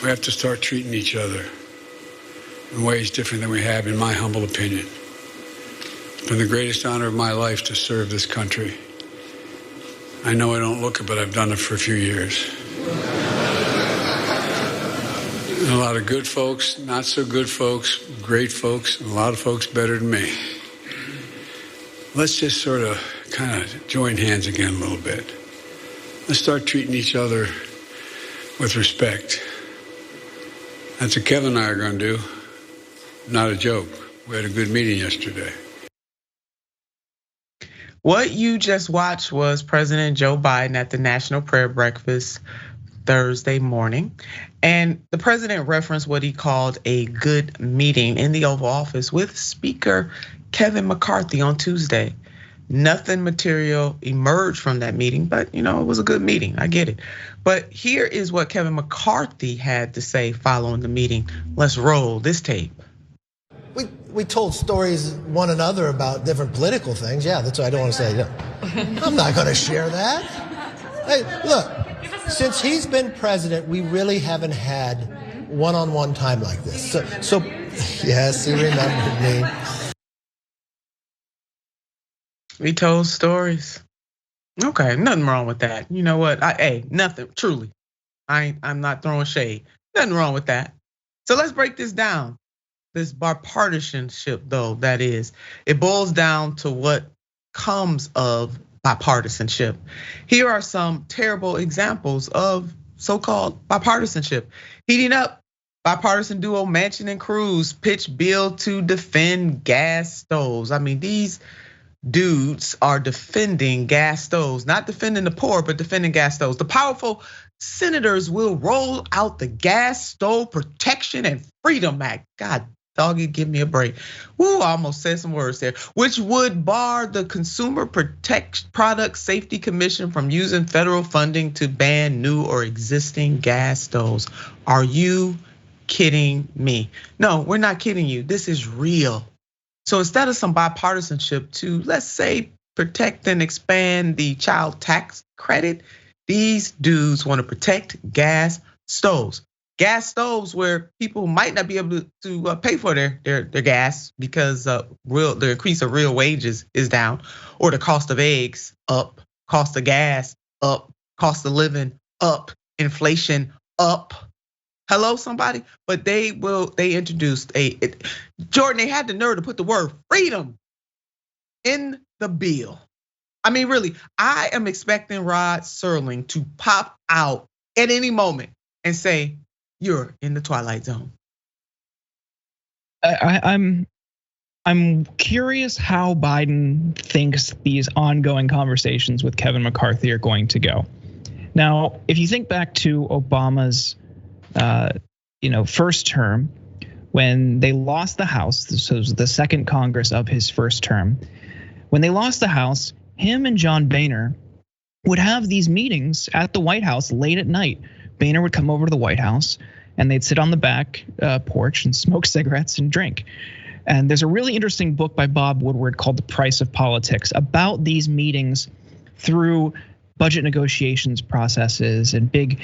We have to start treating each other in ways different than we have, in my humble opinion. It's been the greatest honor of my life to serve this country. I know I don't look it, but I've done it for a few years. And a lot of good folks, not so good folks, great folks, and a lot of folks better than me. Let's just sort of kind of join hands again a little bit. Let's start treating each other with respect. That's what Kevin and I are going to do. Not a joke. We had a good meeting yesterday. What you just watched was President Joe Biden at the National Prayer Breakfast Thursday morning. And the president referenced what he called a good meeting in the Oval Office with Speaker Kevin McCarthy on Tuesday. Nothing material emerged from that meeting, but it was a good meeting. I get it. But here is what Kevin McCarthy had to say following the meeting. Let's roll this tape. We told stories one another about different political things. Yeah, that's what I don't want to say. Yeah. I'm not going to share that. Hey, look, since he's been president, we really haven't had one-on-one time like this. So yes, he remembered me. We told stories. Okay, nothing wrong with that. You know what? Nothing, truly. I'm not throwing shade. Nothing wrong with that. So let's break this down. This bipartisanship, though, that is, it boils down to what comes of bipartisanship. Here are some terrible examples of so-called bipartisanship. Heating up, bipartisan duo Manchin and Cruz pitch bill to defend gas stoves. I mean, these dudes are defending gas stoves, not defending the poor, but defending gas stoves. The powerful senators will roll out the Gas Stove Protection and Freedom Act. God, doggy, give me a break. Woo, I almost said some words there. Which would bar the Consumer Product Safety Commission from using federal funding to ban new or existing gas stoves. Are you kidding me? No, we're not kidding you. This is real. So instead of some bipartisanship to, let's say, protect and expand the child tax credit, these dudes want to protect gas stoves. Gas stoves where people might not be able to pay for their gas because the increase of real wages is down, or the cost of eggs up, cost of gas up, cost of living up, inflation up. Hello, somebody? But they introduced Jordan, they had the nerve to put the word freedom in the bill. I mean, really, I am expecting Rod Serling to pop out at any moment and say, you're in the Twilight Zone. I'm curious how Biden thinks these ongoing conversations with Kevin McCarthy are going to go. Now, if you think back to Obama's first term, when they lost the House, this was the second Congress of his first term. When they lost the House, him and John Boehner would have these meetings at the White House late at night. Boehner would come over to the White House and they'd sit on the back porch and smoke cigarettes and drink. And there's a really interesting book by Bob Woodward called The Price of Politics about these meetings through budget negotiations processes and big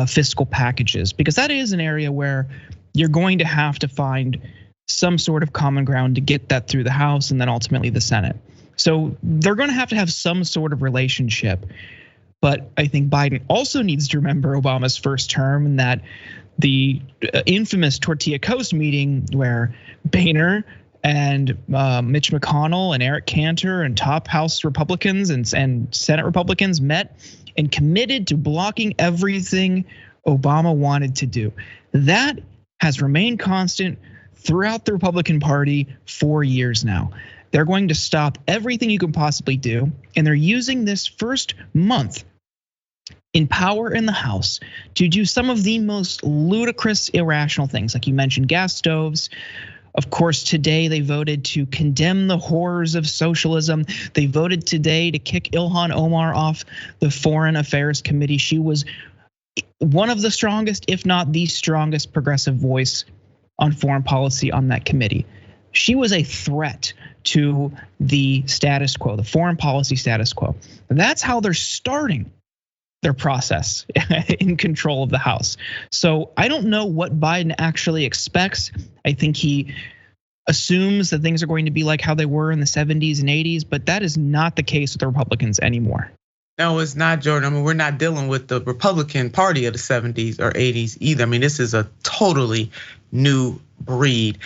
fiscal packages, because that is an area where you're going to have to find some sort of common ground to get that through the House and then ultimately the Senate. So they're going to have some sort of relationship. But I think Biden also needs to remember Obama's first term, and that the infamous Tortilla Coast meeting where Boehner and Mitch McConnell and Eric Cantor and top House Republicans and Senate Republicans met and committed to blocking everything Obama wanted to do. That has remained constant throughout the Republican Party for years now. They're going to stop everything you can possibly do, and they're using this first month in power in the House to do some of the most ludicrous, irrational things. Like you mentioned, gas stoves. Of course, today they voted to condemn the horrors of socialism. They voted today to kick Ilhan Omar off the Foreign Affairs Committee. She was one of the strongest, if not the strongest, progressive voice on foreign policy on that committee. She was a threat to the status quo, the foreign policy status quo. That's how they're starting their process in control of the House. So I don't know what Biden actually expects. I think he assumes that things are going to be like how they were in the 70s and 80s, but that is not the case with the Republicans anymore. No, it's not, Jordan. I mean, we're not dealing with the Republican Party of the 70s or 80s either. I mean, this is a totally new breed.